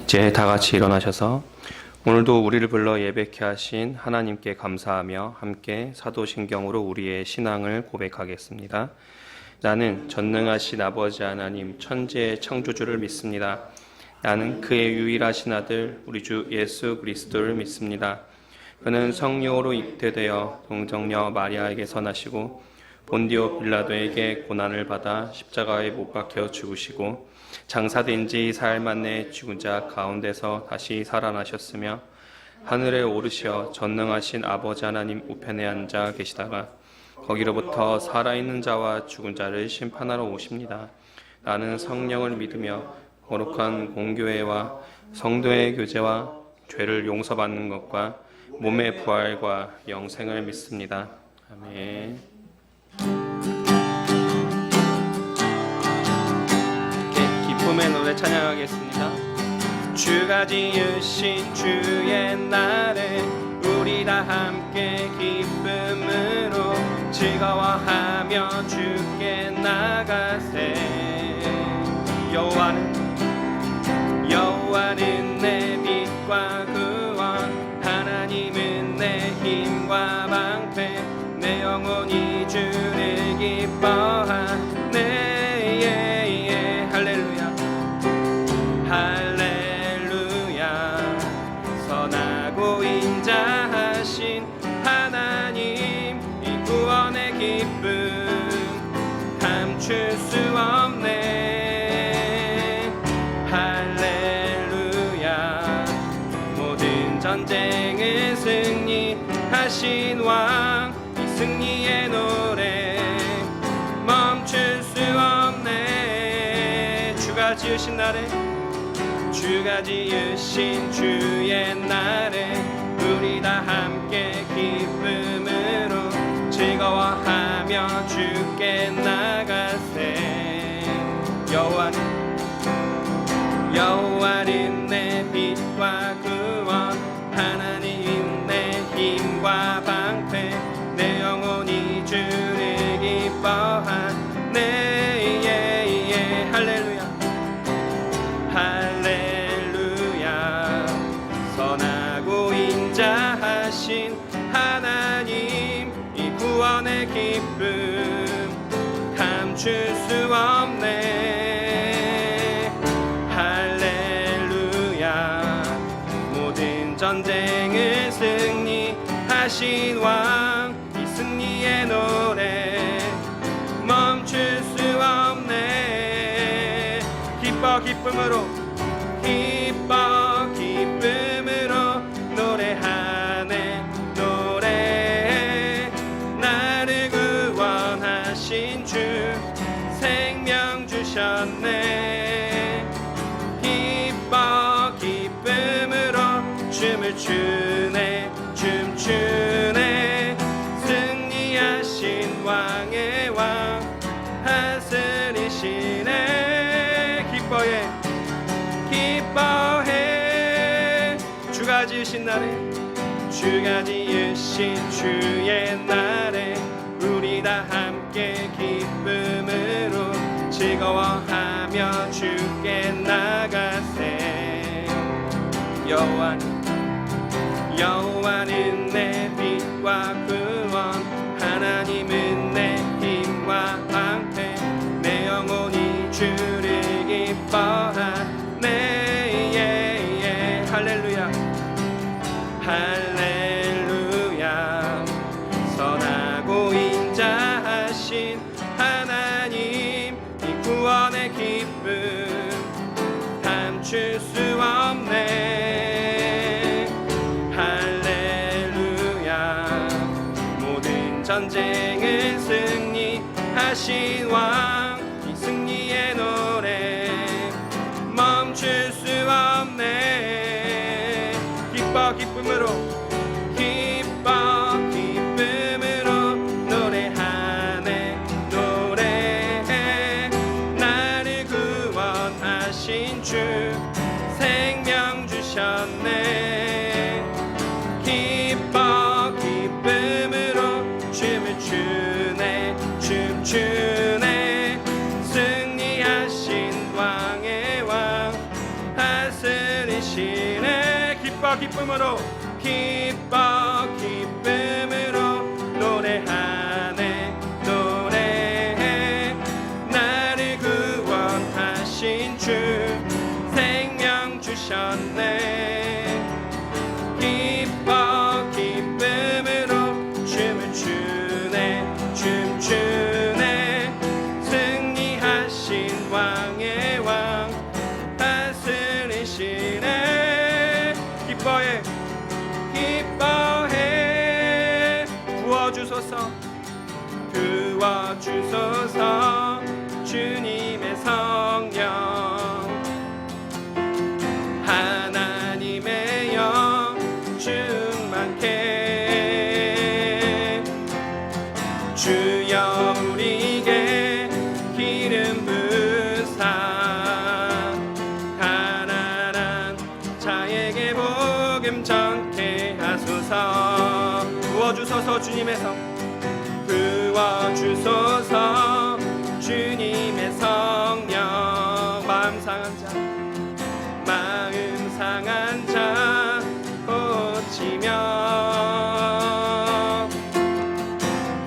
이제 다 같이 일어나셔서 오늘도 우리를 불러 예배케 하신 하나님께 감사하며 함께 사도신경으로 우리의 신앙을 고백하겠습니다. 나는 전능하신 아버지 하나님 천지의 창조주를 믿습니다. 나는 그의 유일하신 아들 우리 주 예수 그리스도를 믿습니다. 그는 성령으로 잉태되어 동정녀 마리아에게서 나시고 본디오 빌라도에게 고난을 받아 십자가에 못 박혀 죽으시고 장사된 지 사흘 만에 죽은 자 가운데서 다시 살아나셨으며 하늘에 오르시어 전능하신 아버지 하나님 우편에 앉아 계시다가 거기로부터 살아있는 자와 죽은 자를 심판하러 오십니다. 나는 성령을 믿으며 거룩한 공교회와 성도의 교제와 죄를 용서받는 것과 몸의 부활과 영생을 믿습니다. 아멘. 기쁨의 노래 찬양하겠습니다. 주가 지으신 주의 날에 우리 다 함께 기쁨으로 즐거워하며 주께 나가세. 여호와는 내 빛과 구원, 하나님은 내 힘과 방패, 내 영혼이 주를 기뻐하네. 할렐루야 할렐루야. 선하고 인자하신 하나님, 이 구원의 기쁨 감출 수 없네. 할렐루야. 모든 전쟁을 승리하신 왕, 이 승리의 노래 멈출 수 없네. 주가 지으신 날에, 주가 지으신 주의 날에 우리 다 함께 기쁨으로 즐거워하며 주께 나가세. 여호와는 내 빛과 구원, 하나님 내 힘과 방패, 내 영혼이 주를 기뻐하네. 할렐루야 할렐루야. 선하고 인자하신 하나님, 이 구원의 기쁨 감출 수 없네. 할렐루야. 모든 전쟁을 승리하신 왕, 이 승리의 노래 멈출 수 없네. 기쁨으로 노래하네. 노래 나를 구원하신 주 생명 주셨네. 기쁨으로 춤을 추네. 춤추네. 승리하신 왕의 왕 하슬이시네. 기뻐해. 주가 지으신 날에, 주가 지으신 주의 날에 우리 다 함께 기쁨으로 즐거워하며 주께 나가세. 여호와는 내 빛과 구원, 하나님은 내 힘과 방패, 내 영혼이 주를 기뻐하네. 할렐루야 할렐루야. 선하고 인자하신 하나님, 이 구원의 기쁨 감출 수 없네. 할렐루야. 모든 전쟁을 승리하신 왕, 이 승리의 노래 멈출 수 없네. 기쁨으로 노래하네. 노래 나를 구원하신 주 생명 주셨네. 기쁨으로 춤을 추네. 춤추네. 승리하신 왕의 왕 기쁨으로 노래하네 노래해. 나를 구원하신 주 생명 주셨네. 기쁨으로 춤을 추네 춤추네. 승리하신 왕의 왕 다스리시네. 기뻐해 부어주소서 부어주소서 주님의 성령. 하나님의 영 충만케. 주여 우리에게 기름 부사 가난한 자에게 복음 전케 하소서. 부어주소서 주님의 성 부어주소서 주님의 성령. 마음 상한 자 고치며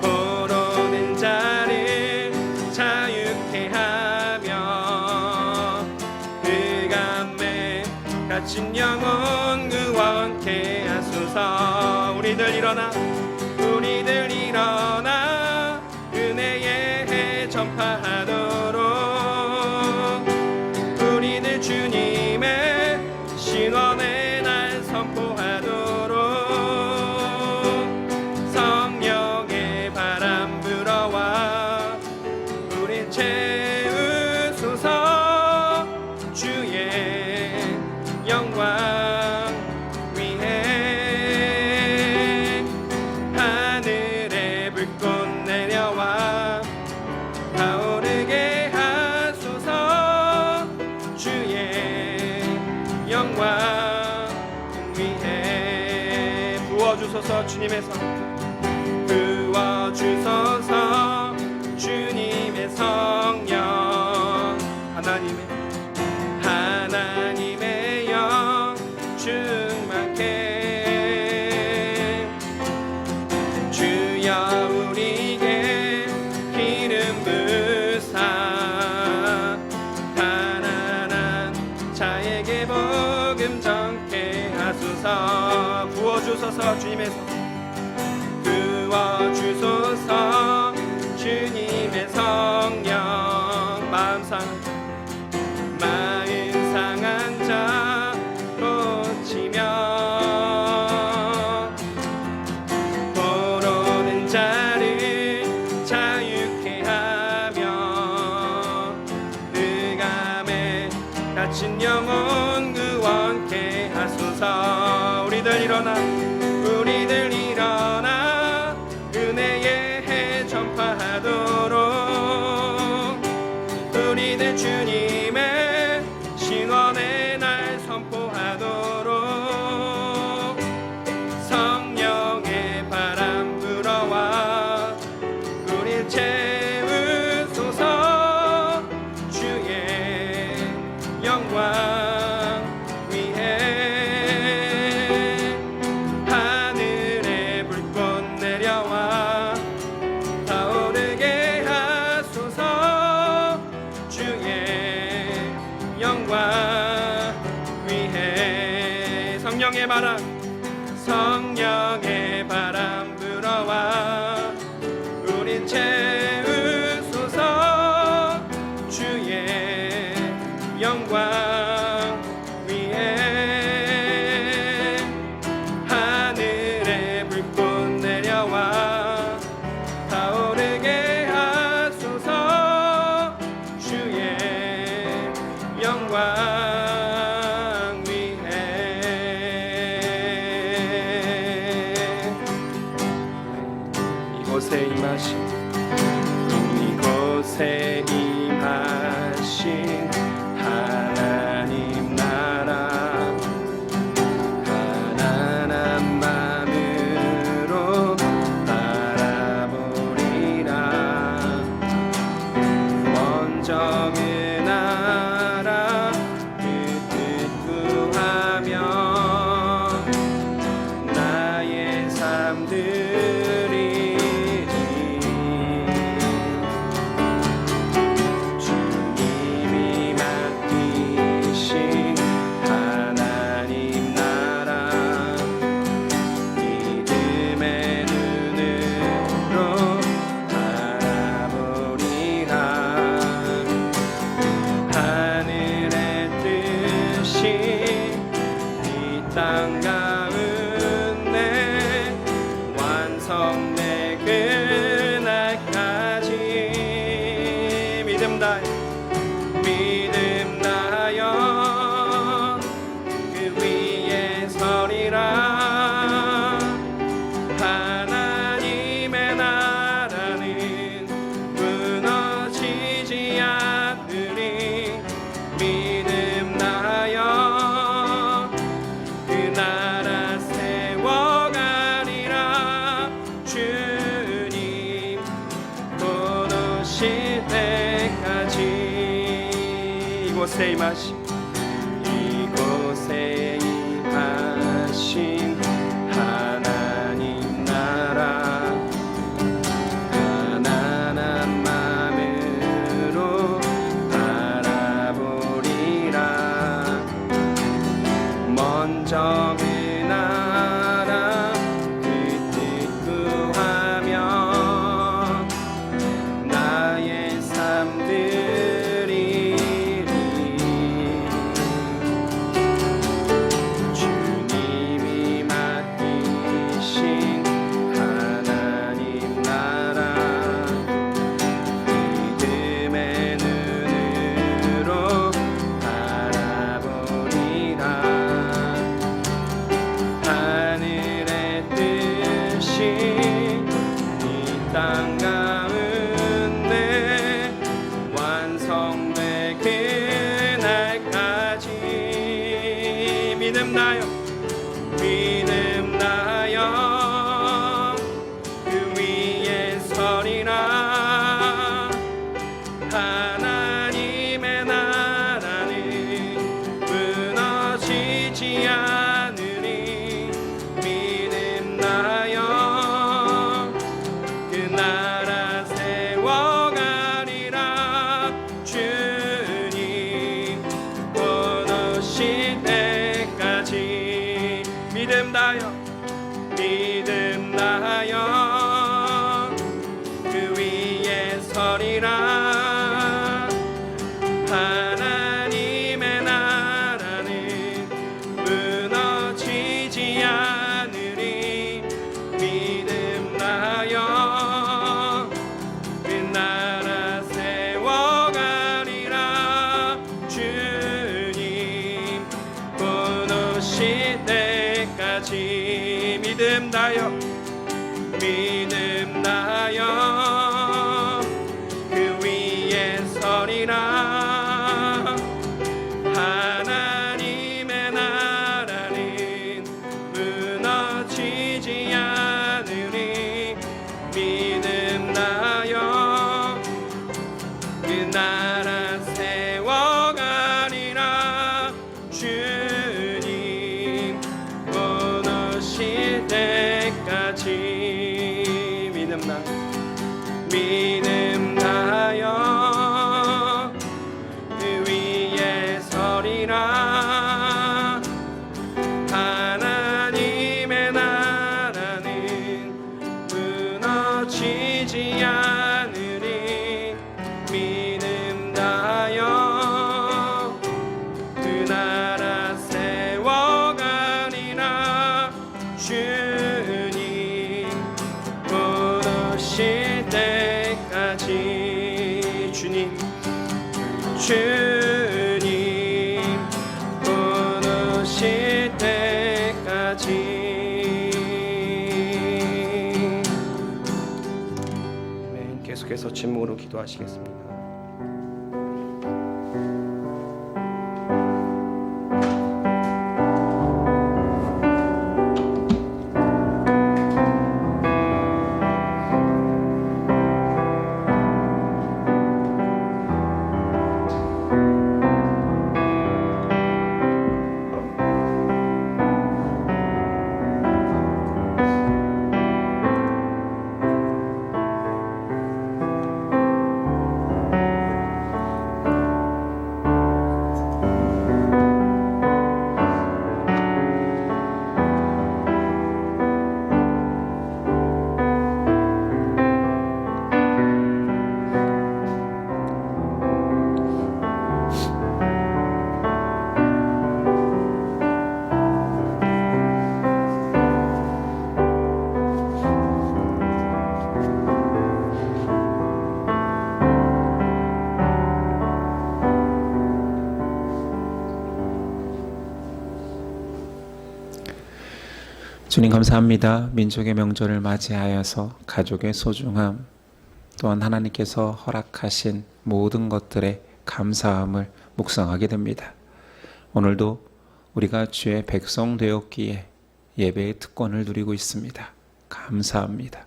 포로된 자를 자유케 하며 흑암에 갇힌 영혼 구원케 하소서. 우리들 일어나 은혜의 해 전파하도록. 우리들 주님의 신원의 날 선포하도록. 성령의 바람 불어와 우리 채우소서. 주의 영광 위에 하늘에 불꽃 내려와 타오르게 하소서. 주의 영광 위에 부어주소서 주님의 성 부어주소서 주님의 성령. 하나님의 영 충만케. 주여 우리에게 기름 부사 가난한 자에게 복음 전케 하소서. 부어주소서 주님의 성 부어주소서 주님의 성령. 마음 상한 자 고치며 포로된 자를 자유케 하며 흑암에 갇힌 영혼 구원케 하소서. 우리들 일어나 은혜의 해 전파하도록. 우리들 주님의 신원의 날 선포하도록. 성령의 바람 불어와 우리 채우소서. 주의 영광 위에 하늘에 불꽃 내려와 타오르게 하소서. 주의 영광 위에 성령의 바람 불어와 우리 채우소서. 주의 영광 위에 하늘에 불꽃 내려와 타오르게 하소서. 주의 영광 위에. 이곳에 임하신 하나님 나라. 가난한 맘으로 바라보리라. 먼저 그 나라 이곳에 임하신 하나님 나라 가난한 마음으로 바라보리라. 먼저 그 나라 그 뜻 구하며 나의 삶 드리리. 주님이 맡기신 하나님 나라 믿음의 눈으로 바라보리라. 하늘의 뜻이 이 땅 가운데 완성될 그날까지 믿음 나여 그 위에 서리라. 하나님의 나라는 무너지지 않으리. 믿음 나여 그 나라 세워가리라. 주님 곧 오실 때까지 믿음 나여 그 위에 서리라. 하나님의 나라는 무너지지 않으리. 믿음 나여 그 나라 세워가리라. 주님 곧 오실 때까지 믿음 나여 그 위에 서리라. 하나님의 나라는 무너지지 않으리. 믿음 나여 그 나라 세워가리라. 주님 곧 오실 때까지 믿음 나여 그 위에 서리라. 하나님의 나라는 무너지지 않으리. 믿음 나여 그 나라 세워가리라. 주님 곧 오실 때까지 주님 곧 오실 때까지. 네, 계속해서 침묵으로 기도하시겠습니다. 주님 감사합니다. 민족의 명절을 맞이하여서 가족의 소중함, 또한 하나님께서 허락하신 모든 것들에 감사함을 묵상하게 됩니다. 오늘도 우리가 주의 백성 되었기에 예배의 특권을 누리고 있습니다. 감사합니다.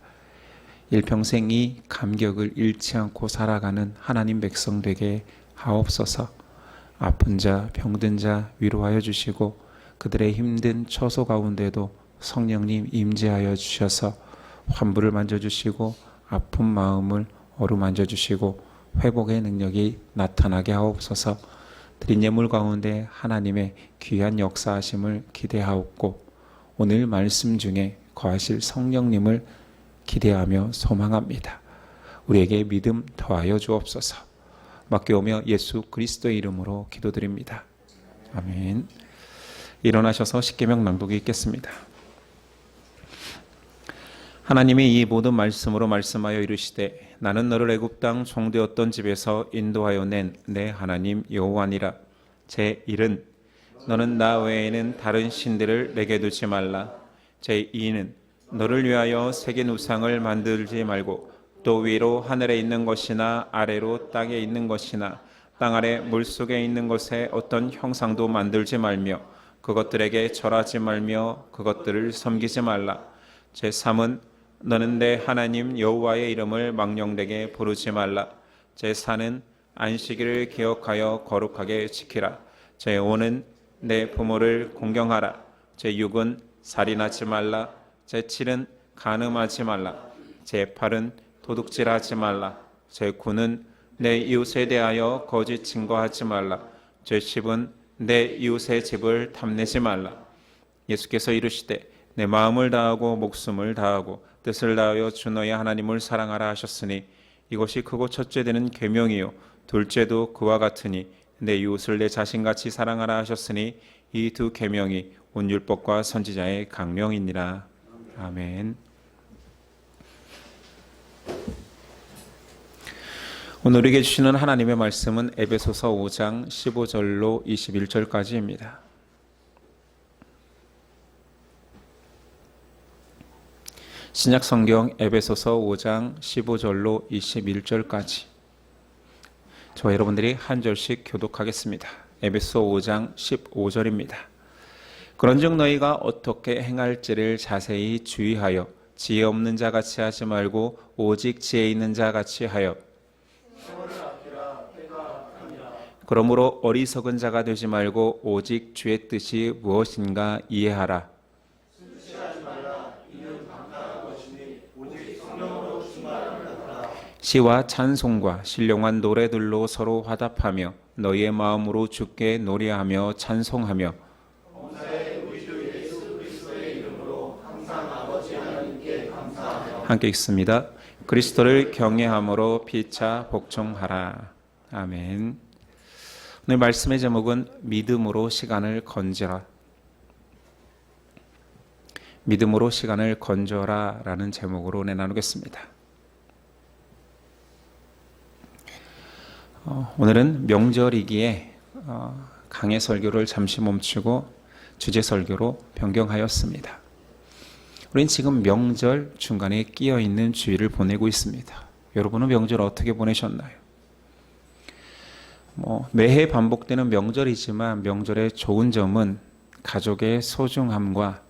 일평생 이 감격을 잃지 않고 살아가는 하나님 백성 되게 하옵소서. 아픈 자, 병든 자 위로하여 주시고 그들의 힘든 처소 가운데도 성령님 임재하여 주셔서 환부를 만져주시고 아픈 마음을 어루만져 주시고 회복의 능력이 나타나게 하옵소서. 드린 예물 가운데 하나님의 귀한 역사하심을 기대하옵고 오늘 말씀 중에 거하실 성령님을 기대하며 소망합니다. 우리에게 믿음 더하여 주옵소서. 맡겨오며 예수 그리스도의 이름으로 기도드립니다. 아멘. 일어나셔서 십계명 낭독이 있겠습니다. 하나님이 이 모든 말씀으로 말씀하여 이르시되 나는 너를 애굽 땅 종되었던 집에서 인도하여 낸 내 하나님 여호와니라. 제1은 너는 나 외에는 다른 신들을 내게 두지 말라. 제2는 너를 위하여 새긴 우상을 만들지 말고 또 위로 하늘에 있는 것이나 아래로 땅에 있는 것이나 땅 아래 물속에 있는 것에 어떤 형상도 만들지 말며 그것들에게 절하지 말며 그것들을 섬기지 말라. 제3은 너는 내 하나님 여호와의 이름을 망령되게 부르지 말라. 제4는 안식일을 기억하여 거룩하게 지키라. 제5는 내 부모를 공경하라. 제6은 살인하지 말라. 제7은 간음하지 말라. 제8은 도둑질하지 말라. 제9는 내 이웃에 대하여 거짓 증거하지 말라. 제10은 내 이웃의 집을 탐내지 말라. 예수께서 이르시되 내 마음을 다하고 목숨을 다하고 뜻을 다하여 주 너의 하나님을 사랑하라 하셨으니 이것이 크고 첫째 되는 계명이요 둘째도 그와 같으니 내 이웃을 내 자신같이 사랑하라 하셨으니 이 두 계명이 온 율법과 선지자의 강령이니라. 아멘. 오늘 우리에게 주시는 하나님의 말씀은 에베소서 5장 15절로 21절까지입니다. 신약 성경 에베소서 5장 15절로 21절까지 저와 여러분들이 한 절씩 교독하겠습니다. 에베소 5장 15절입니다. 그런즉 너희가 어떻게 행할지를 자세히 주의하여 지혜 없는 자 같이 하지 말고 오직 지혜 있는 자 같이 하여 그러므로 어리석은 자가 되지 말고 오직 주의 뜻이 무엇인가 이해하라. 시와 찬송과 신령한 노래들로 서로 화답하며 너희의 마음으로 주께 노래하며 찬송하며 함께 읽습니다. 그리스도를 경외함으로 피차 복종하라. 아멘. 오늘 말씀의 제목은 믿음으로 시간을 건져라. 믿음으로 시간을 건져라 라는 제목으로 나누겠습니다. 오늘은 명절이기에 강해 설교를 잠시 멈추고 주제 설교로 변경하였습니다. 우린 지금 명절 중간에 끼어 있는 주일을 보내고 있습니다. 여러분은 명절 어떻게 보내셨나요? 매해 반복되는 명절이지만 명절의 좋은 점은 가족의 소중함과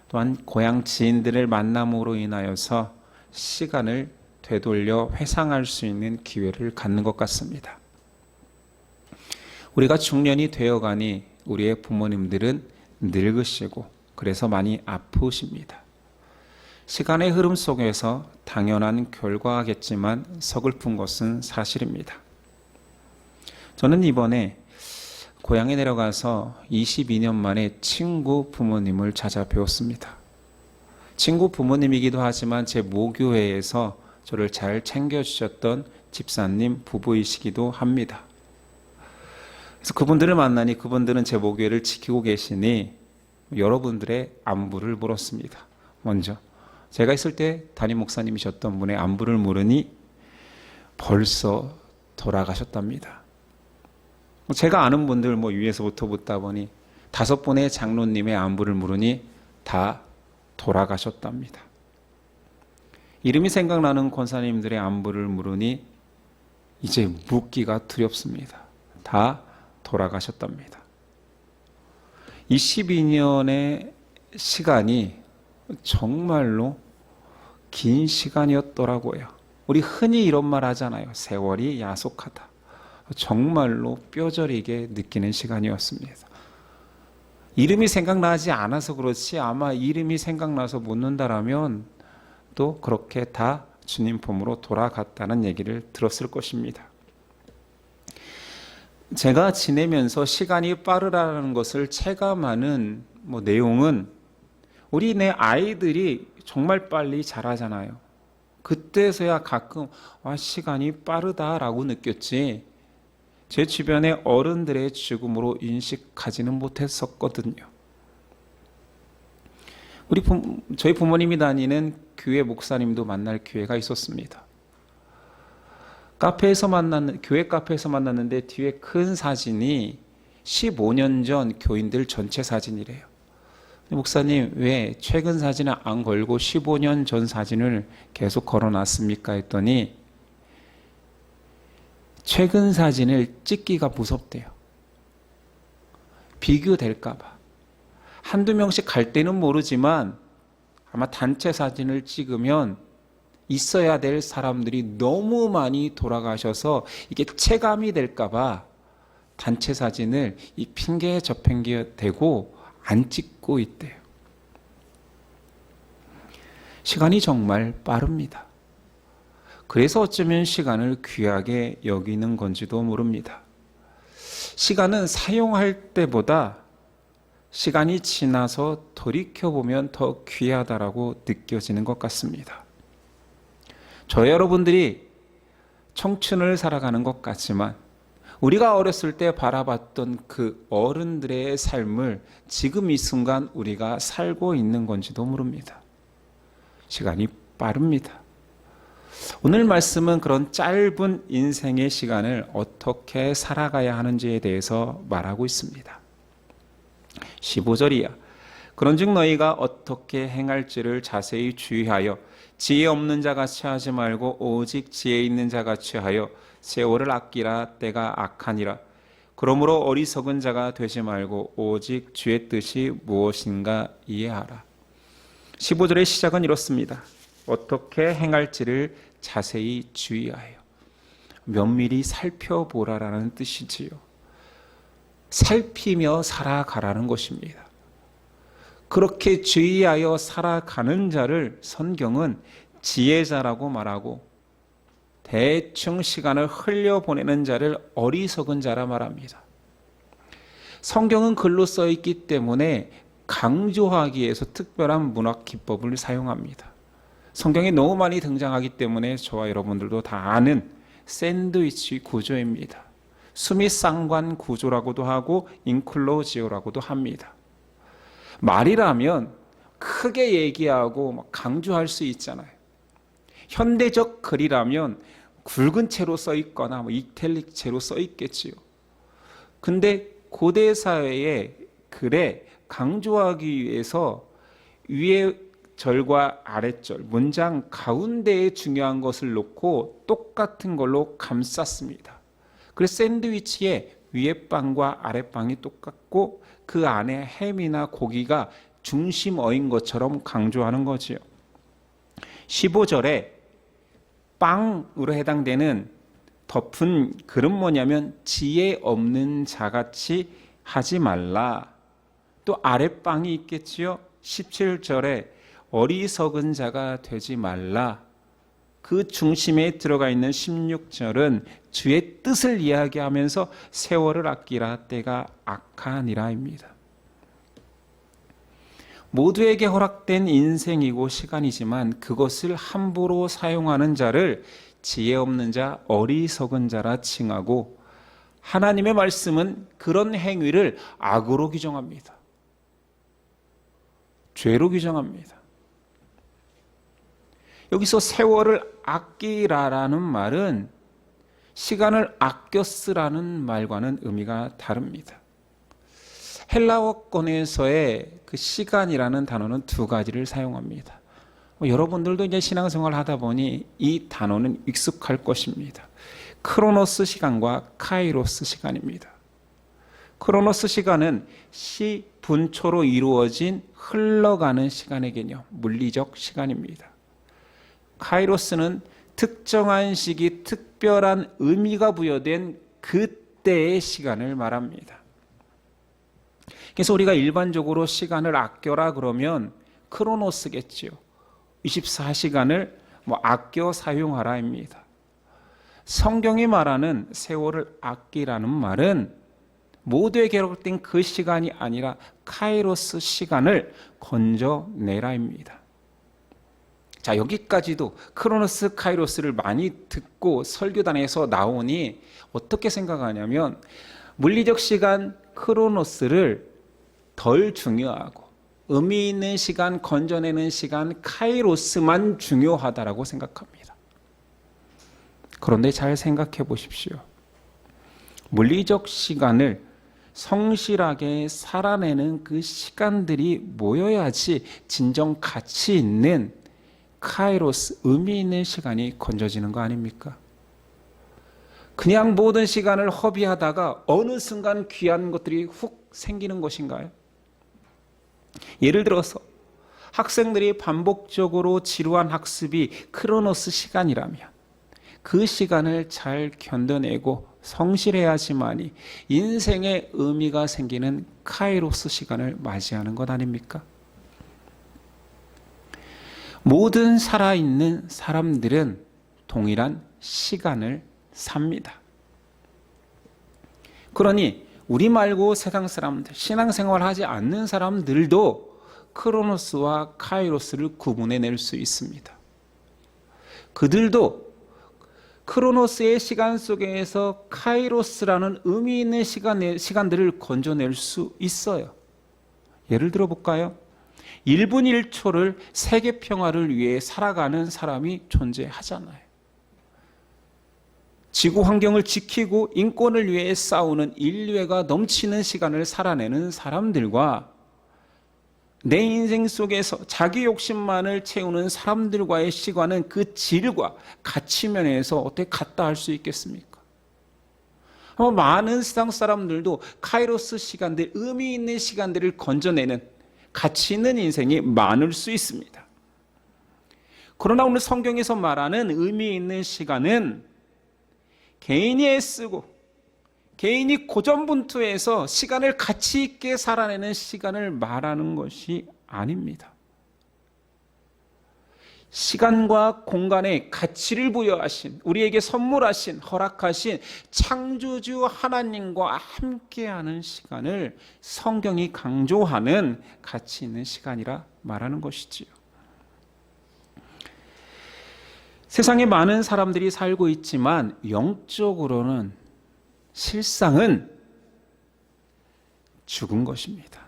또한 고향 지인들을 만남으로 인하여서 시간을 되돌려 회상할 수 있는 기회를 갖는 것 같습니다. 우리가 중년이 되어가니 우리의 부모님들은 늙으시고 그래서 많이 아프십니다. 시간의 흐름 속에서 당연한 결과겠지만 서글픈 것은 사실입니다. 저는 이번에 고향에 내려가서 22년 만에 친구 부모님을 찾아뵈었습니다. 친구 부모님이기도 하지만 제 모교회에서 저를 잘 챙겨주셨던 집사님 부부이시기도 합니다. 그래서 그분들을 만나니 그분들은 제 모교회를 지키고 계시니 여러분들의 안부를 물었습니다. 먼저 제가 있을 때 담임 목사님이셨던 분의 안부를 물으니 벌써 돌아가셨답니다. 제가 아는 분들 위에서부터 묻다 보니 5분의 장로님의 안부를 물으니 다 돌아가셨답니다. 이름이 생각나는 권사님들의 안부를 물으니 이제 묻기가 두렵습니다. 다 돌아가셨답니다. 22년의 시간이 정말로 긴 시간이었더라고요. 우리 흔히 이런 말 하잖아요. 세월이 야속하다. 정말로 뼈저리게 느끼는 시간이었습니다. 이름이 생각나지 않아서 그렇지 아마 이름이 생각나서 묻는다라면 또 그렇게 다 주님 품으로 돌아갔다는 얘기를 들었을 것입니다. 제가 지내면서 시간이 빠르다는 것을 체감하는 내용은 우리 내 아이들이 정말 빨리 자라잖아요. 그때서야 가끔 시간이 빠르다라고 느꼈지 제 주변의 어른들의 죽음으로 인식하지는 못했었거든요. 저희 부모님이 다니는 교회 목사님도 만날 기회가 있었습니다. 교회 카페에서 만났는데 뒤에 큰 사진이 15년 전 교인들 전체 사진이래요. 목사님, 왜 최근 사진을 안 걸고 15년 전 사진을 계속 걸어놨습니까? 했더니 최근 사진을 찍기가 무섭대요. 비교될까봐. 한두 명씩 갈 때는 모르지만 아마 단체 사진을 찍으면 있어야 될 사람들이 너무 많이 돌아가셔서 이게 체감이 될까봐 단체 사진을 이 핑계 저 핑계 대고 안 찍고 있대요. 시간이 정말 빠릅니다. 그래서 어쩌면 시간을 귀하게 여기는 건지도 모릅니다. 시간은 사용할 때보다 시간이 지나서 돌이켜보면 더 귀하다라고 느껴지는 것 같습니다. 저 여러분들이 청춘을 살아가는 것 같지만 우리가 어렸을 때 바라봤던 그 어른들의 삶을 지금 이 순간 우리가 살고 있는 건지도 모릅니다. 시간이 빠릅니다. 오늘 말씀은 그런 짧은 인생의 시간을 어떻게 살아가야 하는지에 대해서 말하고 있습니다. 15절이야. 그런즉 너희가 어떻게 행할지를 자세히 주의하여 지혜 없는 자같이 하지 말고 오직 지혜 있는 자같이 하여 세월을 아끼라. 때가 악하니라. 그러므로 어리석은 자가 되지 말고 오직 주의 뜻이 무엇인가 이해하라. 15절의 시작은 이렇습니다. 어떻게 행할지를 자세히 주의하여. 면밀히 살펴보라라는 뜻이지요. 살피며 살아가라는 것입니다. 그렇게 주의하여 살아가는 자를 성경은 지혜자라고 말하고 대충 시간을 흘려보내는 자를 어리석은 자라 말합니다. 성경은 글로 써있기 때문에 강조하기 위해서 특별한 문학 기법을 사용합니다. 성경에 너무 많이 등장하기 때문에 저와 여러분들도 다 아는 샌드위치 구조입니다. 수미 쌍관 구조라고도 하고 인클로지오라고도 합니다. 말이라면 크게 얘기하고 강조할 수 있잖아요. 현대적 글이라면 굵은 채로 써 있거나 이탈릭 채로 써 있겠지요. 근데 고대 사회의 글에 강조하기 위해서 위에 절과 아랫절, 문장 가운데에 중요한 것을 놓고 똑같은 걸로 감쌌습니다. 그래서 샌드위치에 위에 빵과 아랫 빵이 똑같고 그 안에 햄이나 고기가 중심어인 것처럼 강조하는 거지요. 15절에 빵으로 해당되는 덮은 글은 뭐냐면 지혜 없는 자같이 하지 말라. 또 아랫빵이 있겠지요. 17절에 어리석은 자가 되지 말라. 그 중심에 들어가 있는 16절은 주의 뜻을 이야기하면서 세월을 아끼라. 때가 악하니라입니다. 모두에게 허락된 인생이고 시간이지만 그것을 함부로 사용하는 자를 지혜 없는 자, 어리석은 자라 칭하고 하나님의 말씀은 그런 행위를 악으로 규정합니다. 죄로 규정합니다. 여기서 세월을 아끼라라는 말은 시간을 아껴 쓰라는 말과는 의미가 다릅니다. 헬라어권에서의 그 시간이라는 단어는 두 가지를 사용합니다. 여러분들도 이제 신앙생활 하다 보니 이 단어는 익숙할 것입니다. 크로노스 시간과 카이로스 시간입니다. 크로노스 시간은 시, 분초로 이루어진 흘러가는 시간의 개념, 물리적 시간입니다. 카이로스는 특정한 시기, 특별한 의미가 부여된 그때의 시간을 말합니다. 그래서 우리가 일반적으로 시간을 아껴라 그러면 크로노스겠지요. 24시간을 아껴 사용하라입니다. 성경이 말하는 세월을 아끼라는 말은 모두에 기록된 그 시간이 아니라 카이로스 시간을 건져내라입니다. 자, 여기까지도 크로노스 카이로스를 많이 듣고 설교단에서 나오니 어떻게 생각하냐면 물리적 시간 크로노스를 덜 중요하고 의미 있는 시간, 건져내는 시간 카이로스만 중요하다라고 생각합니다. 그런데 잘 생각해 보십시오. 물리적 시간을 성실하게 살아내는 그 시간들이 모여야지 진정 가치 있는 카이로스, 의미 있는 시간이 건져지는 거 아닙니까? 그냥 모든 시간을 허비하다가 어느 순간 귀한 것들이 훅 생기는 것인가요? 예를 들어서 학생들이 반복적으로 지루한 학습이 크로노스 시간이라면 그 시간을 잘 견뎌내고 성실해야지만이 인생의 의미가 생기는 카이로스 시간을 맞이하는 것 아닙니까? 모든 살아있는 사람들은 동일한 시간을 삽니다. 그러니 우리 말고 세상 사람들, 신앙생활 하지 않는 사람들도 크로노스와 카이로스를 구분해낼 수 있습니다. 그들도 크로노스의 시간 속에서 카이로스라는 의미 있는 시간들을 건져낼 수 있어요. 예를 들어 볼까요? 1분 1초를 세계 평화를 위해 살아가는 사람이 존재하잖아요. 지구 환경을 지키고 인권을 위해 싸우는 인류애가 넘치는 시간을 살아내는 사람들과 내 인생 속에서 자기 욕심만을 채우는 사람들과의 시간은 그 질과 가치 면에서 어떻게 같다 할 수 있겠습니까? 아마 많은 세상 사람들도 카이로스 시간들, 의미 있는 시간들을 건져내는 가치 있는 인생이 많을 수 있습니다. 그러나 오늘 성경에서 말하는 의미 있는 시간은 개인이 애쓰고 개인이 고전분투해서 시간을 가치 있게 살아내는 시간을 말하는 것이 아닙니다. 시간과 공간에 가치를 부여하신, 우리에게 선물하신, 허락하신 창조주 하나님과 함께하는 시간을 성경이 강조하는 가치 있는 시간이라 말하는 것이지요. 세상에 많은 사람들이 살고 있지만 영적으로는 실상은 죽은 것입니다.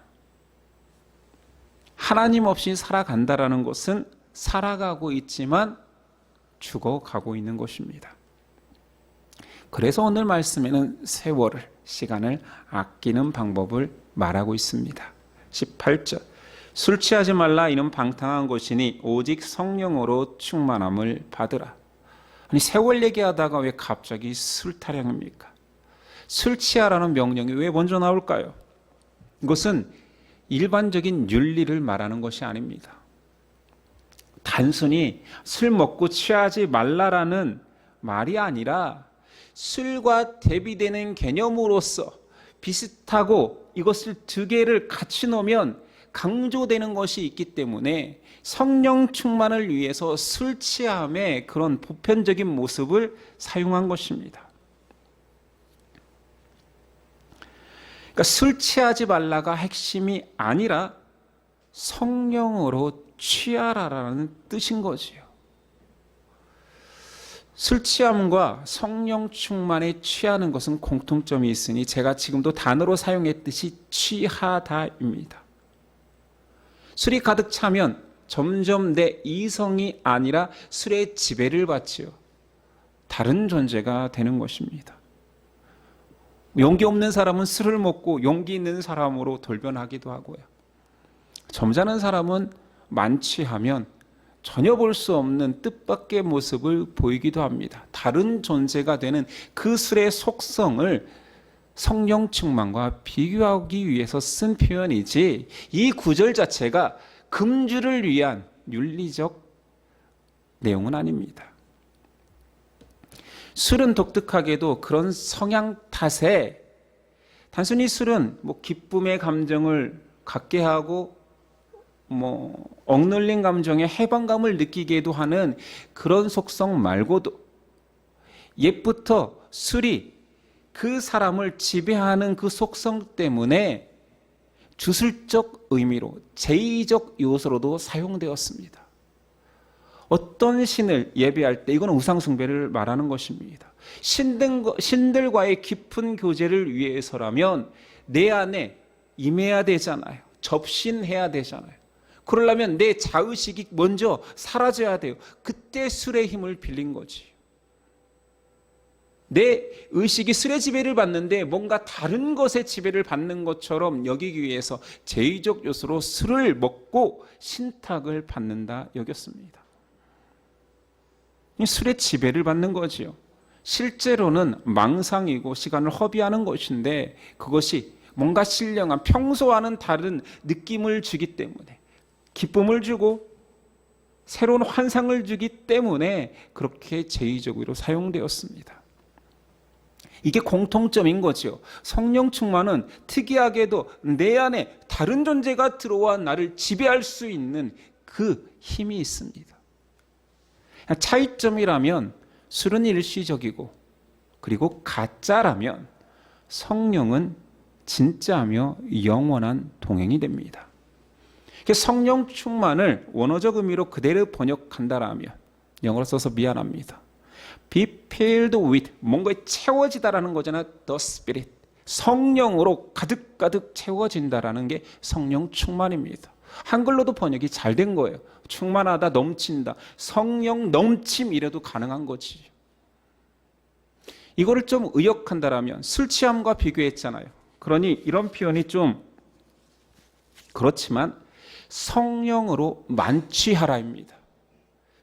하나님 없이 살아간다라는 것은 살아가고 있지만 죽어가고 있는 것입니다. 그래서 오늘 말씀에는 세월을, 시간을 아끼는 방법을 말하고 있습니다. 18절 술 취하지 말라 이는 방탕한 것이니 오직 성령으로 충만함을 받으라. 아니 세월 얘기하다가 왜 갑자기 술 타령입니까? 술 취하라는 명령이 왜 먼저 나올까요? 이것은 일반적인 윤리를 말하는 것이 아닙니다. 단순히 술 먹고 취하지 말라라는 말이 아니라 술과 대비되는 개념으로서 비슷하고 이것을 두 개를 같이 놓으면 강조되는 것이 있기 때문에 성령 충만을 위해서 술 취함의 그런 보편적인 모습을 사용한 것입니다. 그러니까 술 취하지 말라가 핵심이 아니라 성령으로 취하라라는 뜻인 거지요. 술 취함과 성령 충만에 취하는 것은 공통점이 있으니 제가 지금도 단어로 사용했듯이 취하다입니다. 술이 가득 차면 점점 내 이성이 아니라 술의 지배를 받지요. 다른 존재가 되는 것입니다. 용기 없는 사람은 술을 먹고 용기 있는 사람으로 돌변하기도 하고요. 점잖은 사람은 만취하면 전혀 볼 수 없는 뜻밖의 모습을 보이기도 합니다. 다른 존재가 되는 그 술의 속성을 성령 충만과 비교하기 위해서 쓴 표현이지 이 구절 자체가 금주를 위한 윤리적 내용은 아닙니다. 술은 독특하게도 그런 성향 탓에 단순히 술은 기쁨의 감정을 갖게 하고 억눌린 감정에 해방감을 느끼게도 하는 그런 속성 말고도 옛부터 술이 그 사람을 지배하는 그 속성 때문에 주술적 의미로 제의적 요소로도 사용되었습니다. 어떤 신을 예배할 때 이거는 우상숭배를 말하는 것입니다. 신들과의 깊은 교제를 위해서라면 내 안에 임해야 되잖아요. 접신해야 되잖아요. 그러려면 내 자의식이 먼저 사라져야 돼요. 그때 술의 힘을 빌린 거지. 내 의식이 술의 지배를 받는데 뭔가 다른 것의 지배를 받는 것처럼 여기기 위해서 제의적 요소로 술을 먹고 신탁을 받는다 여겼습니다. 술의 지배를 받는 거지요. 실제로는 망상이고 시간을 허비하는 것인데 그것이 뭔가 신령한 평소와는 다른 느낌을 주기 때문에 기쁨을 주고 새로운 환상을 주기 때문에 그렇게 제의적으로 사용되었습니다. 이게 공통점인 거죠. 성령 충만은 특이하게도 내 안에 다른 존재가 들어와 나를 지배할 수 있는 그 힘이 있습니다. 차이점이라면 술은 일시적이고 그리고 가짜라면 성령은 진짜며 영원한 동행이 됩니다. 성령 충만을 원어적 의미로 그대로 번역한다라면 영어로 써서 미안합니다. Be filled with 뭔가에 채워지다라는 거잖아요. The Spirit 성령으로 가득가득 채워진다라는 게 성령 충만입니다. 한글로도 번역이 잘 된 거예요. 충만하다, 넘친다, 성령 넘침 이래도 가능한 거지. 이거를 좀 의역한다라면 술 취함과 비교했잖아요. 그러니 이런 표현이 좀 그렇지만 성령으로 만취하라입니다.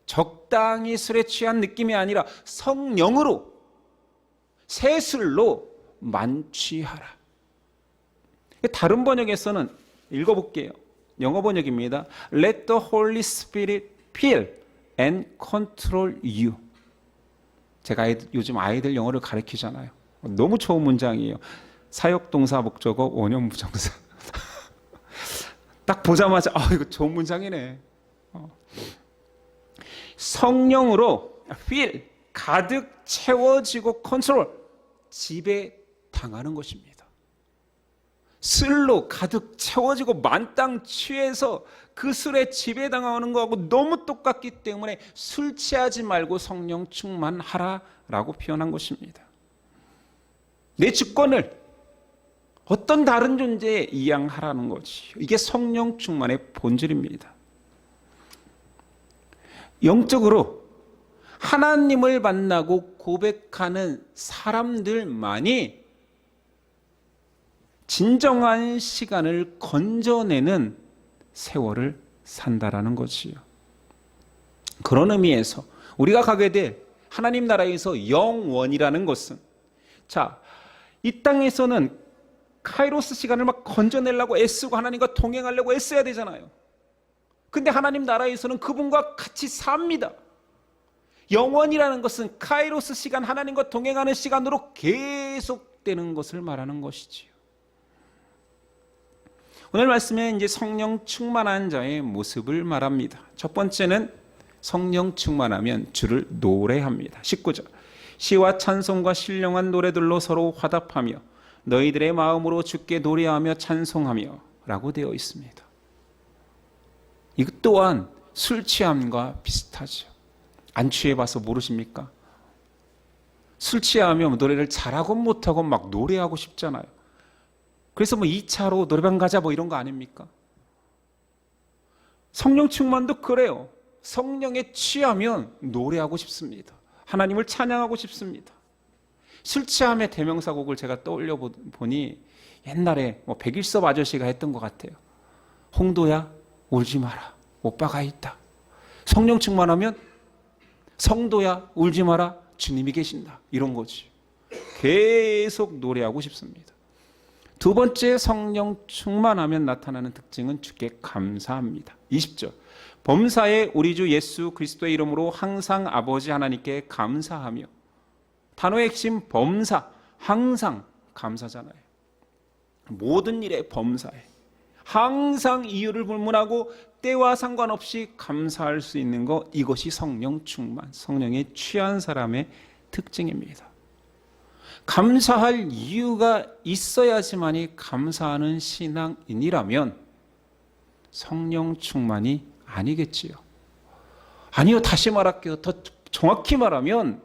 적당히 술에 취한 느낌이 아니라 성령으로 새술로 만취하라. 다른 번역에서는 읽어볼게요. 영어 번역입니다. Let the Holy Spirit fill and control you. 제가 요즘 아이들 영어를 가르치잖아요. 너무 좋은 문장이에요. 사역동사 목적어 원형 부정사. 딱 보자마자 이거 좋은 문장이네. 성령으로 fill 가득 채워지고 컨트롤 지배당하는 것입니다. 술로 가득 채워지고 만땅 취해서 그 술에 지배당하는 거하고 너무 똑같기 때문에 술 취하지 말고 성령 충만하라라고 표현한 것입니다. 내 주권을 어떤 다른 존재에 이양하라는 거지. 이게 성령 충만의 본질입니다. 영적으로 하나님을 만나고 고백하는 사람들만이 진정한 시간을 건져내는 세월을 산다라는 것이요. 그런 의미에서 우리가 가게 될 하나님 나라에서 영원이라는 것은 이 땅에서는 카이로스 시간을 막 건져내려고 애쓰고 하나님과 동행하려고 애써야 되잖아요. 근데 하나님 나라에서는 그분과 같이 삽니다. 영원이라는 것은 카이로스 시간, 하나님과 동행하는 시간으로 계속되는 것을 말하는 것이지요. 오늘 말씀에 이제 성령 충만한 자의 모습을 말합니다. 첫 번째는 성령 충만하면 주를 노래합니다. 19절 시와 찬송과 신령한 노래들로 서로 화답하며 너희들의 마음으로 주께 노래하며 찬송하며 라고 되어 있습니다. 이것 또한 술 취함과 비슷하죠. 안 취해봐서 모르십니까? 술 취하면 노래를 잘하고 못하고 막 노래하고 싶잖아요. 그래서 2차로 노래방 가자 이런 거 아닙니까? 성령 충만도 그래요. 성령에 취하면 노래하고 싶습니다. 하나님을 찬양하고 싶습니다. 술 취함의 대명사곡을 제가 떠올려 보니 옛날에 백일섭 아저씨가 했던 것 같아요. 홍도야 울지 마라 오빠가 있다. 성령 충만하면 성도야 울지 마라 주님이 계신다. 이런 거지. 계속 노래하고 싶습니다. 두 번째 성령 충만하면 나타나는 특징은 주께 감사합니다. 20절 범사에 우리 주 예수 그리스도의 이름으로 항상 아버지 하나님께 감사하며 단어의 핵심 범사, 항상 감사잖아요. 모든 일에 범사해. 항상 이유를 불문하고 때와 상관없이 감사할 수 있는 것, 이것이 성령 충만, 성령에 취한 사람의 특징입니다. 감사할 이유가 있어야지만이 감사하는 신앙인이라면 성령 충만이 아니겠지요. 아니요, 다시 말할게요. 더 정확히 말하면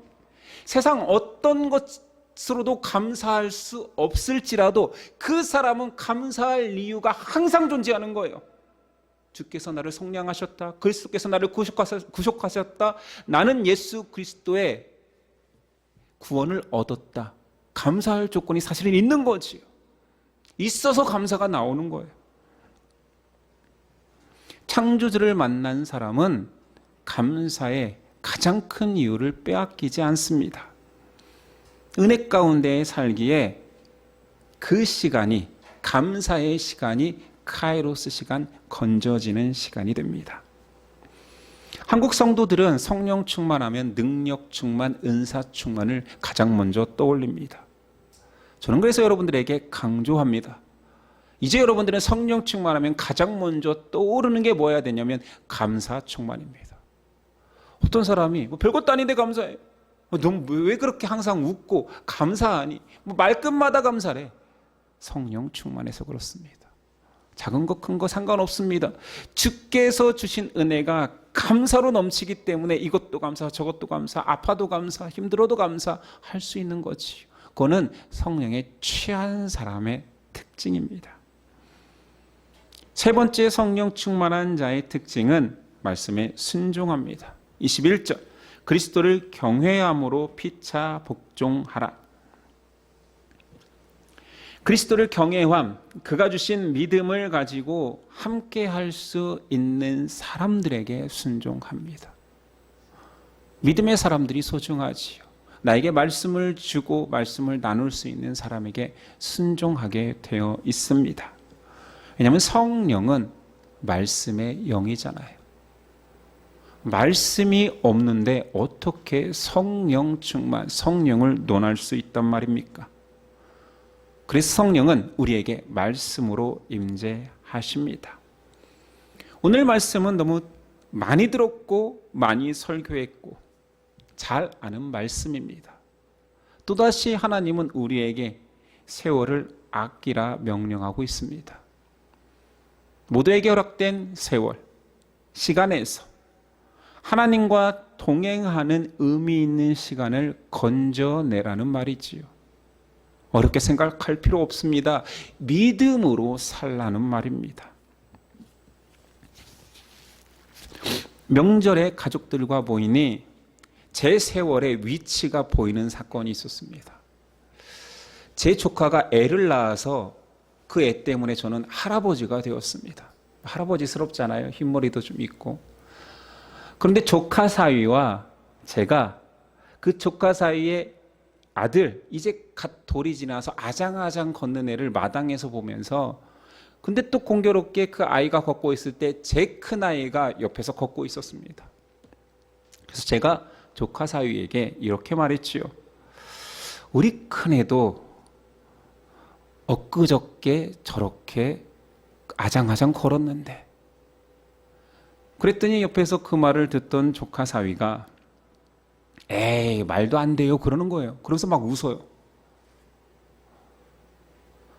세상 어떤 것으로도 감사할 수 없을지라도 그 사람은 감사할 이유가 항상 존재하는 거예요. 주께서 나를 속량하셨다. 그리스도께서 나를 구속하셨다. 나는 예수 그리스도의 구원을 얻었다. 감사할 조건이 사실은 있는 거지요. 있어서 감사가 나오는 거예요. 창조주를 만난 사람은 감사의 가장 큰 이유를 빼앗기지 않습니다. 은혜 가운데 살기에 그 시간이, 감사의 시간이 카이로스 시간, 건져지는 시간이 됩니다. 한국 성도들은 성령 충만하면 능력 충만, 은사 충만을 가장 먼저 떠올립니다. 저는 그래서 여러분들에게 강조합니다. 이제 여러분들은 성령 충만하면 가장 먼저 떠오르는 게 뭐여야 되냐면 감사 충만입니다. 어떤 사람이 별것도 아닌데 감사해. 너 왜 그렇게 항상 웃고 감사하니? 말끝마다 감사래. 성령 충만해서 그렇습니다. 작은 거 큰 거 상관없습니다. 주께서 주신 은혜가 감사로 넘치기 때문에 이것도 감사, 저것도 감사, 아파도 감사, 힘들어도 감사할 수 있는 거지요. 그거는 성령에 취한 사람의 특징입니다. 세 번째 성령 충만한 자의 특징은 말씀에 순종합니다. 21절, 그리스도를 경외함으로 피차 복종하라. 그리스도를 경외함, 그가 주신 믿음을 가지고 함께 할 수 있는 사람들에게 순종합니다. 믿음의 사람들이 소중하지요. 나에게 말씀을 주고 말씀을 나눌 수 있는 사람에게 순종하게 되어 있습니다. 왜냐하면 성령은 말씀의 영이잖아요. 말씀이 없는데 어떻게 성령 충만, 성령을 논할 수 있단 말입니까? 그래서 성령은 우리에게 말씀으로 임재하십니다. 오늘 말씀은 너무 많이 들었고 많이 설교했고 잘 아는 말씀입니다. 또다시 하나님은 우리에게 세월을 아끼라 명령하고 있습니다. 모두에게 허락된 세월, 시간에서 하나님과 동행하는 의미 있는 시간을 건져내라는 말이지요. 어렵게 생각할 필요 없습니다. 믿음으로 살라는 말입니다. 명절에 가족들과 보이니 제 세월의 위치가 보이는 사건이 있었습니다. 제 조카가 애를 낳아서 그 애 때문에 저는 할아버지가 되었습니다. 할아버지스럽잖아요. 흰머리도 좀 있고. 그런데 조카 사위와 제가 그 조카 사위의 아들, 이제 갓 돌이 지나서 아장아장 걷는 애를 마당에서 보면서, 근데 또 공교롭게 그 아이가 걷고 있을 때 제 큰아이가 옆에서 걷고 있었습니다. 그래서 제가 조카 사위에게 이렇게 말했지요. 우리 큰애도 엊그저께 저렇게 아장아장 걸었는데. 그랬더니 옆에서 그 말을 듣던 조카 사위가 에이, 말도 안 돼요 그러는 거예요. 그러면서 막 웃어요.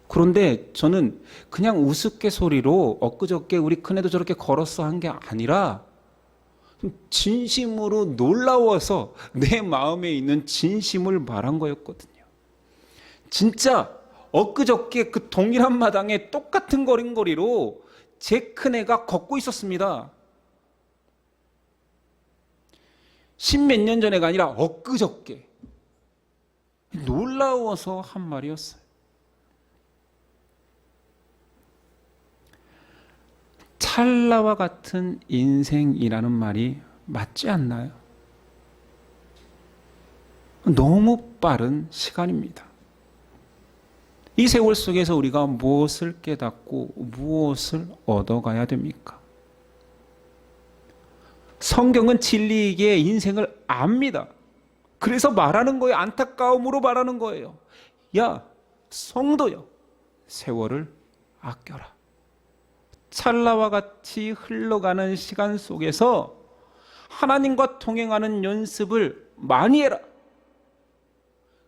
그런데 저는 그냥 우스갯소리로 엊그저께 우리 큰애도 저렇게 걸었어 한 게 아니라 진심으로 놀라워서 내 마음에 있는 진심을 말한 거였거든요. 진짜 엊그저께 그 동일한 마당에 똑같은 걸음걸이로 제 큰애가 걷고 있었습니다. 10몇 년 전에가 아니라 엊그저께. 놀라워서 한 말이었어요. 찰나와 같은 인생이라는 말이 맞지 않나요? 너무 빠른 시간입니다. 이 세월 속에서 우리가 무엇을 깨닫고 무엇을 얻어가야 됩니까? 성경은 진리이기에 인생을 압니다. 그래서 말하는 거예요. 안타까움으로 말하는 거예요. 야, 성도여, 세월을 아껴라. 찰나와 같이 흘러가는 시간 속에서 하나님과 동행하는 연습을 많이 해라.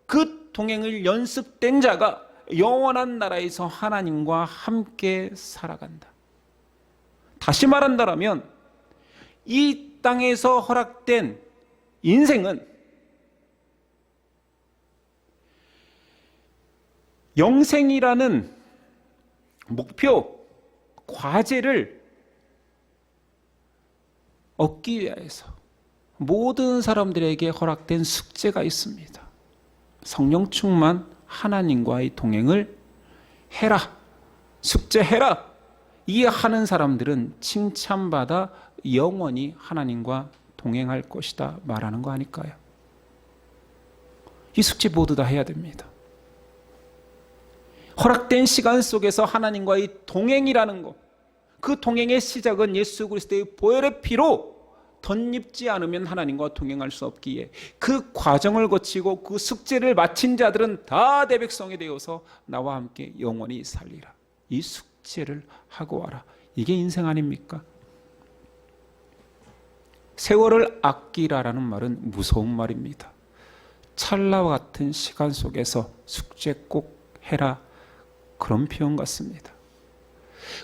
그 동행을 연습된 자가 영원한 나라에서 하나님과 함께 살아간다. 다시 말한다면 이 땅에서 허락된 인생은 영생이라는 목표, 과제를 얻기 위해서 모든 사람들에게 허락된 숙제가 있습니다. 성령 충만 하나님과의 동행을 해라. 숙제해라. 이해하는 사람들은 칭찬받아 영원히 하나님과 동행할 것이다 말하는 거 아닐까요? 이 숙제 모두 다 해야 됩니다. 허락된 시간 속에서 하나님과의 동행이라는 것, 그 동행의 시작은 예수 그리스도의 보혈의 피로 덧입지 않으면 하나님과 동행할 수 없기에 그 과정을 거치고 그 숙제를 마친 자들은 다 내 백성이 되어서 나와 함께 영원히 살리라. 이 숙제를 하고 와라. 이게 인생 아닙니까? 세월을 아끼라라는 말은 무서운 말입니다. 찰나와 같은 시간 속에서 숙제 꼭 해라. 그런 표현 같습니다.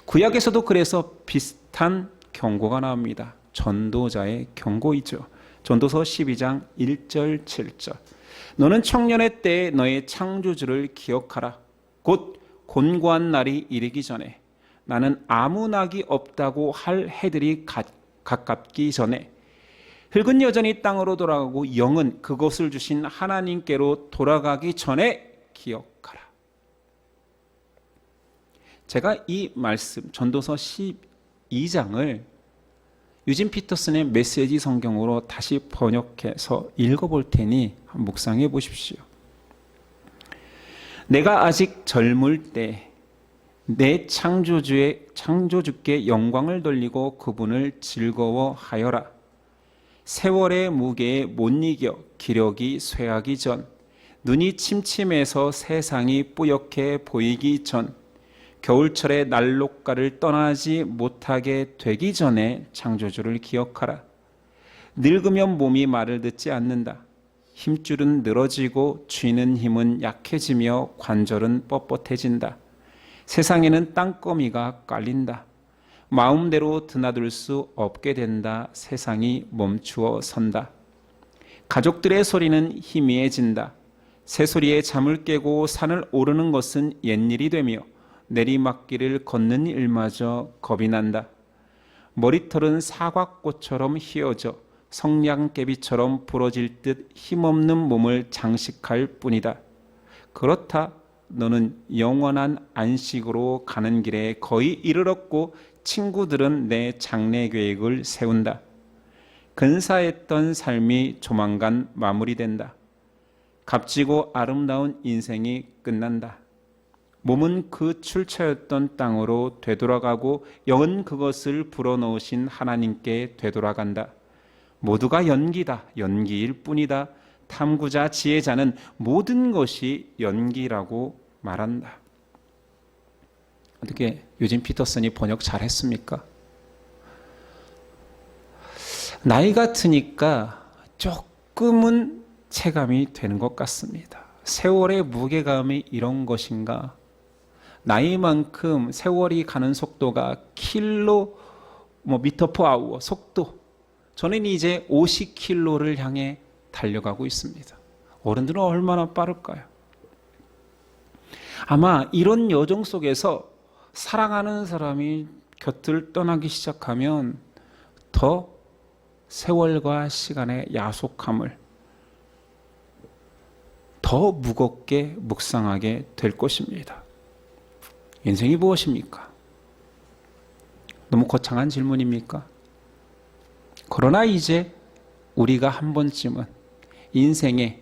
구약에서도 그래서 비슷한 경고가 나옵니다. 전도자의 경고이죠. 전도서 12장 1절 7절. 너는 청년의 때에 너의 창조주를 기억하라. 곧 곤고한 날이 이르기 전에 나는 아무 낙이 없다고 할 해들이 가깝기 전에 흙은 여전히 땅으로 돌아가고 영은 그것을 주신 하나님께로 돌아가기 전에 기억하라. 제가 이 말씀 전도서 12장을 유진 피터슨의 메시지 성경으로 다시 번역해서 읽어볼 테니 한번 묵상해 보십시오. 내가 아직 젊을 때 내 창조주께 영광을 돌리고 그분을 즐거워하여라. 세월의 무게에 못 이겨 기력이 쇠하기 전, 눈이 침침해서 세상이 뿌옇게 보이기 전, 겨울철에 난로가를 떠나지 못하게 되기 전에 창조주를 기억하라. 늙으면 몸이 말을 듣지 않는다. 힘줄은 늘어지고 쥐는 힘은 약해지며 관절은 뻣뻣해진다. 세상에는 땅거미가 깔린다. 마음대로 드나들 수 없게 된다. 세상이 멈추어 선다. 가족들의 소리는 희미해진다. 새소리에 잠을 깨고 산을 오르는 것은 옛일이 되며 내리막길을 걷는 일마저 겁이 난다. 머리털은 사과꽃처럼 휘어져 성냥개비처럼 부러질 듯 힘없는 몸을 장식할 뿐이다. 그렇다. 너는 영원한 안식으로 가는 길에 거의 이르렀고 친구들은 내 장래 계획을 세운다. 근사했던 삶이 조만간 마무리된다. 값지고 아름다운 인생이 끝난다. 몸은 그 출처였던 땅으로 되돌아가고 영은 그것을 불어넣으신 하나님께 되돌아간다. 모두가 연기다. 연기일 뿐이다. 탐구자 지혜자는 모든 것이 연기라고 말한다. 어떻게 유진 피터슨이 번역 잘했습니까? 나이가 드니까 조금은 체감이 되는 것 같습니다. 세월의 무게감이 이런 것인가? 나이만큼 세월이 가는 속도가 미터 퍼 아워 속도. 저는 이제 50km를 향해 달려가고 있습니다. 어른들은 얼마나 빠를까요? 아마 이런 여정 속에서 사랑하는 사람이 곁을 떠나기 시작하면 더 세월과 시간의 야속함을 더 무겁게 묵상하게 될 것입니다. 인생이 무엇입니까? 너무 거창한 질문입니까? 그러나 이제 우리가 한 번쯤은 인생에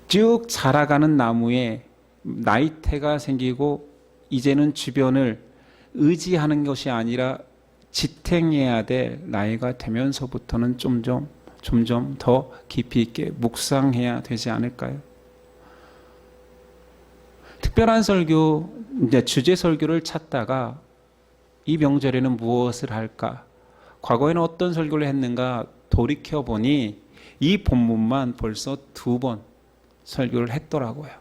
쭉 자라가는 나무에 나이테가 생기고 이제는 주변을 의지하는 것이 아니라 지탱해야 될 나이가 되면서부터는 점점 더 깊이 있게 묵상해야 되지 않을까요? 특별한 설교, 이제 주제 설교를 찾다가 이 명절에는 무엇을 할까? 과거에는 어떤 설교를 했는가 돌이켜보니 이 본문만 벌써 2번 설교를 했더라고요.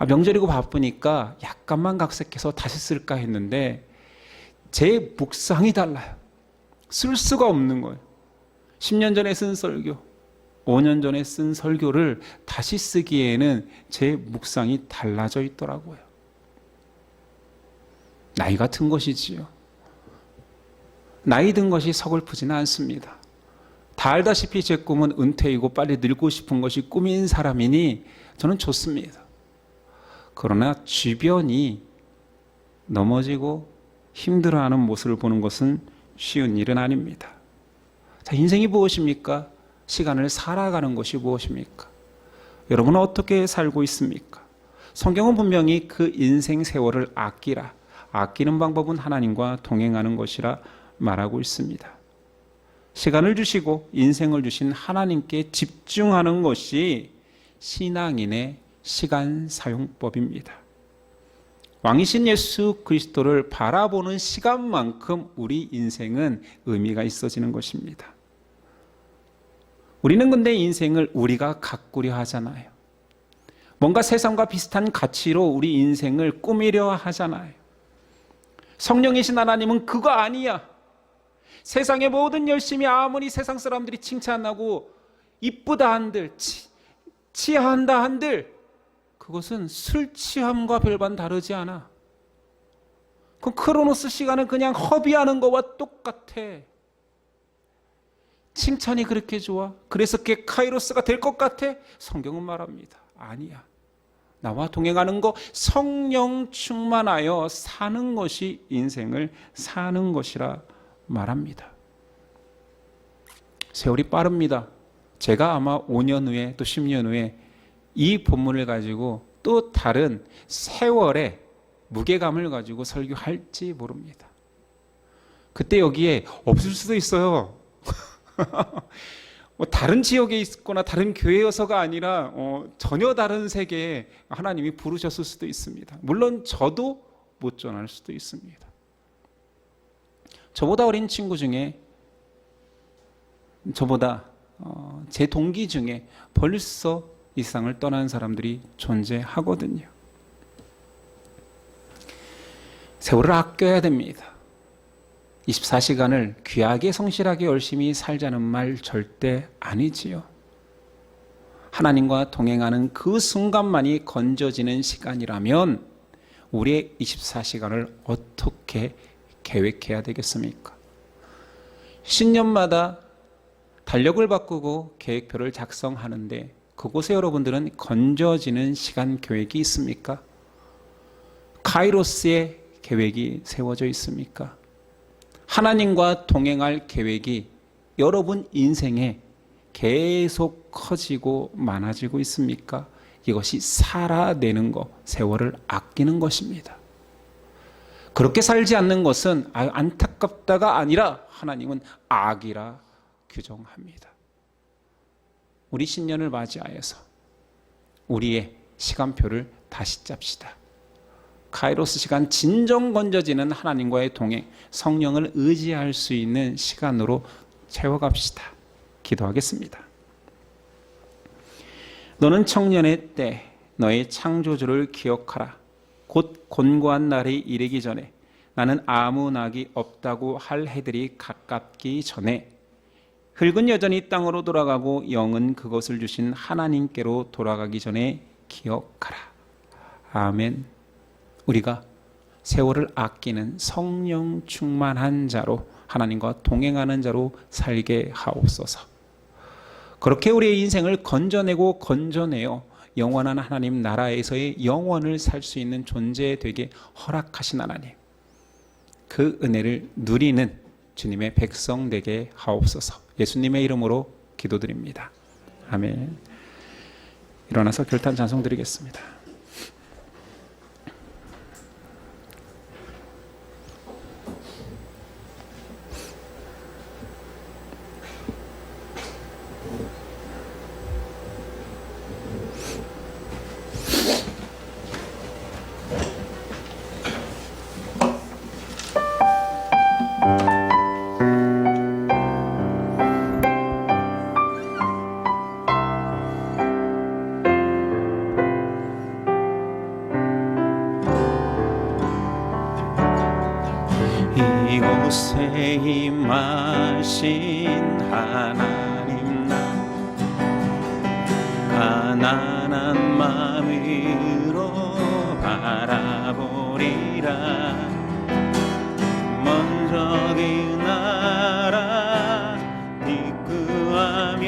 명절이고 바쁘니까 약간만 각색해서 다시 쓸까 했는데 제 묵상이 달라요. 쓸 수가 없는 거예요. 10년 전에 쓴 설교, 5년 전에 쓴 설교를 다시 쓰기에는 제 묵상이 달라져 있더라고요. 나이가 든 것이지요. 나이 든 것이 서글프지는 않습니다. 다 알다시피 제 꿈은 은퇴이고 빨리 늙고 싶은 것이 꿈인 사람이니 저는 좋습니다. 그러나 주변이 넘어지고 힘들어하는 모습을 보는 것은 쉬운 일은 아닙니다. 자, 인생이 무엇입니까? 시간을 살아가는 것이 무엇입니까? 여러분은 어떻게 살고 있습니까? 성경은 분명히 그 인생 세월을 아끼라, 아끼는 방법은 하나님과 동행하는 것이라 말하고 있습니다. 시간을 주시고 인생을 주신 하나님께 집중하는 것이 신앙인의 시간 사용법입니다. 왕이신 예수 그리스도를 바라보는 시간만큼 우리 인생은 의미가 있어지는 것입니다. 우리는 근데 인생을 우리가 가꾸려 하잖아요. 뭔가 세상과 비슷한 가치로 우리 인생을 꾸미려 하잖아요. 성령이신 하나님은 그거 아니야. 세상의 모든 열심히 아무리 세상 사람들이 칭찬하고 이쁘다 한들 취한다 한들 그것은 술 취함과 별반 다르지 않아. 그 크로노스 시간은 그냥 허비하는 것과 똑같아. 칭찬이 그렇게 좋아? 그래서 그게 카이로스가 될 것 같아? 성경은 말합니다. 아니야. 나와 동행하는 거 성령 충만하여 사는 것이 인생을 사는 것이라 말합니다. 세월이 빠릅니다. 제가 아마 5년 후에 또 10년 후에 이 본문을 가지고 또 다른 세월의 무게감을 가지고 설교할지 모릅니다. 그때 여기에 없을 수도 있어요. 다른 지역에 있거나 다른 교회여서가 아니라 전혀 다른 세계에 하나님이 부르셨을 수도 있습니다. 물론 저도 못 전할 수도 있습니다. 저보다 어린 친구 중에 저보다 제 동기 중에 벌써 이 세상을 떠난 사람들이 존재하거든요. 세월을 아껴야 됩니다. 24시간을 귀하게 성실하게 열심히 살자는 말 절대 아니지요. 하나님과 동행하는 그 순간만이 건져지는 시간이라면 우리의 24시간을 어떻게 계획해야 되겠습니까? 신년마다 달력을 바꾸고 계획표를 작성하는데 그곳에 여러분들은 건져지는 시간 계획이 있습니까? 카이로스의 계획이 세워져 있습니까? 하나님과 동행할 계획이 여러분 인생에 계속 커지고 많아지고 있습니까? 이것이 살아내는 것, 세월을 아끼는 것입니다. 그렇게 살지 않는 것은 안타깝다가 아니라 하나님은 악이라 규정합니다. 우리 신년을 맞이하여서 우리의 시간표를 다시 짭시다. 카이로스 시간, 진정 건져지는 하나님과의 동행, 성령을 의지할 수 있는 시간으로 채워갑시다. 기도하겠습니다. 너는 청년의 때 너의 창조주를 기억하라. 곧 곤고한 날이 이르기 전에 나는 아무 낙이 없다고 할 해들이 가깝기 전에 흙은 여전히 땅으로 돌아가고 영은 그것을 주신 하나님께로 돌아가기 전에 기억하라. 아멘. 우리가 세월을 아끼는 성령 충만한 자로 하나님과 동행하는 자로 살게 하옵소서. 그렇게 우리의 인생을 건져내고 건져내어 영원한 하나님 나라에서의 영원을 살 수 있는 존재 되게 허락하신 하나님, 그 은혜를 누리는 주님의 백성 되게 하옵소서. 예수님의 이름으로 기도드립니다. 아멘. 일어나서 결탄 찬송 드리겠습니다. 이곳에 임하신 하나님 나 가난한 마음으로 바라보리라. 먼저 그 나라 입구하며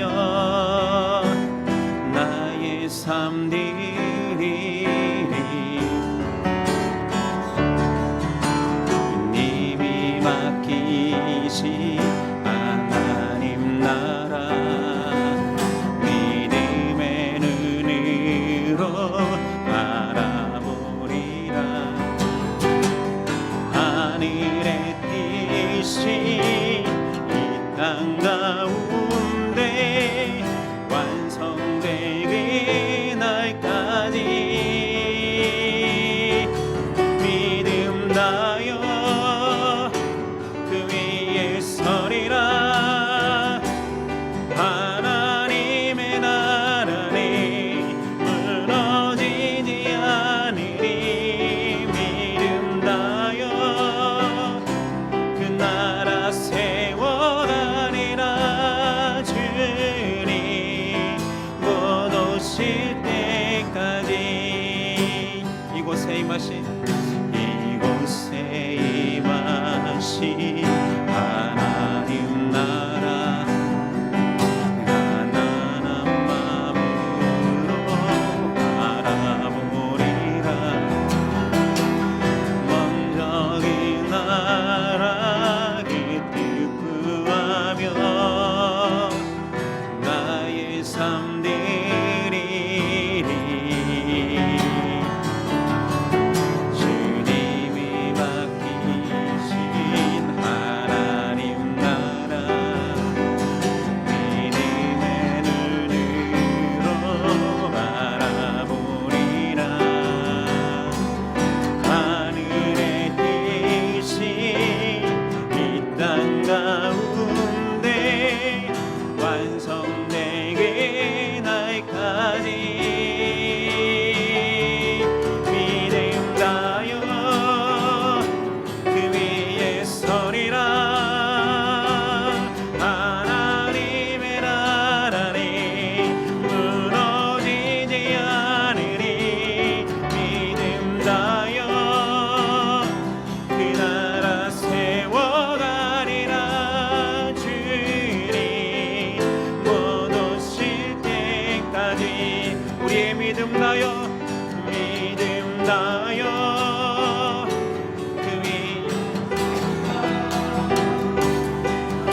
나의 삶 드리리. 님이 맡기신 하나님 나라 믿음의 눈으로 바라보리라. 하늘의 뜻이 이 땅 가운데 완성되기 날까지 믿음 다여 그 위에 서리라. 하나님의 나라는 무너지지 않으리. 믿음 다여 그 나라 세워가리라. 주님 곧 오실 때까지 이곳에 임하신 하나님 나라 가난한 마음으로 바라보리라. 먼저 그 나라 그 뜻 구하며 나의 삶 드리리. 주님이 맡기신 하나님 나라 믿음의 눈으로 바라보리라. 하늘의 뜻이 이 땅 가운데 완성되기 날까지 믿음 다여 그 위에 서리라. 하나님의 나라는 무너지지 않으리. 믿음 다여 그 나라 세워가리라. 주님 못 오실 때까지 우리의 믿음 다여 그 위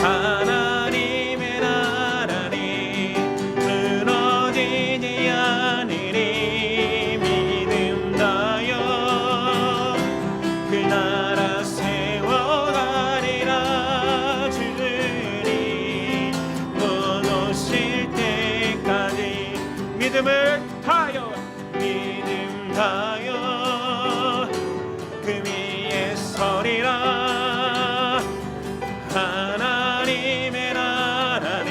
하나님의 나라는 무너지지 않으리. 믿음 다여 그 나라 세워가리라. 주님 못 오실 때까지 믿음을 다여 그 위에 서리라. 하나님의 나라는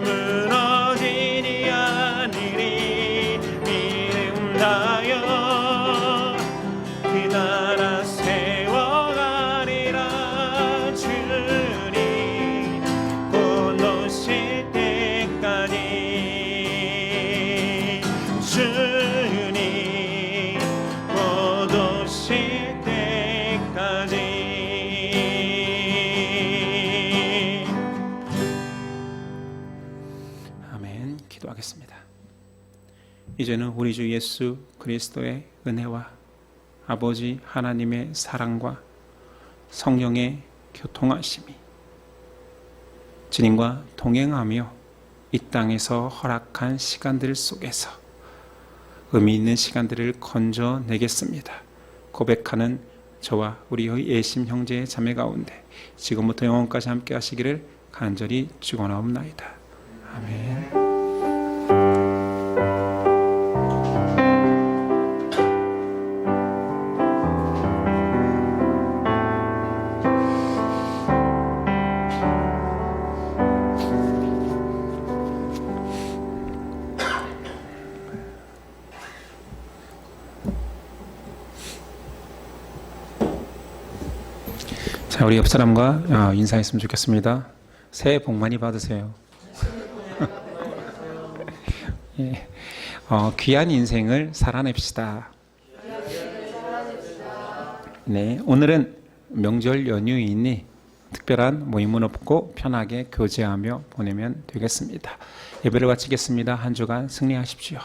무너지지 않으리. 믿음 다여 그 나라 세워가리라. 주님 곧 오실 때까지 주님 곧 오실 때까지. 아멘. 기도하겠습니다. 이제는 우리 주 예수 그리스도의 은혜와 아버지 하나님의 사랑과 성령의 교통하심이 주님과 동행하며 이 땅에서 허락한 시간들 속에서 의미 있는 시간들을 건져내겠습니다. 고백하는 저와 우리의 예심 형제 자매 가운데 지금부터 영원까지 함께 하시기를 간절히 축원하옵나이다. 아멘. 자, 우리 옆 사람과 인사했으면 좋겠습니다. 새해 복 많이 받으세요. 예. 귀한 인생을 살아냅시다. 네, 오늘은 명절 연휴이니 특별한 모임은 없고 편하게 교제하며 보내면 되겠습니다. 예배를 마치겠습니다. 한 주간 승리하십시오.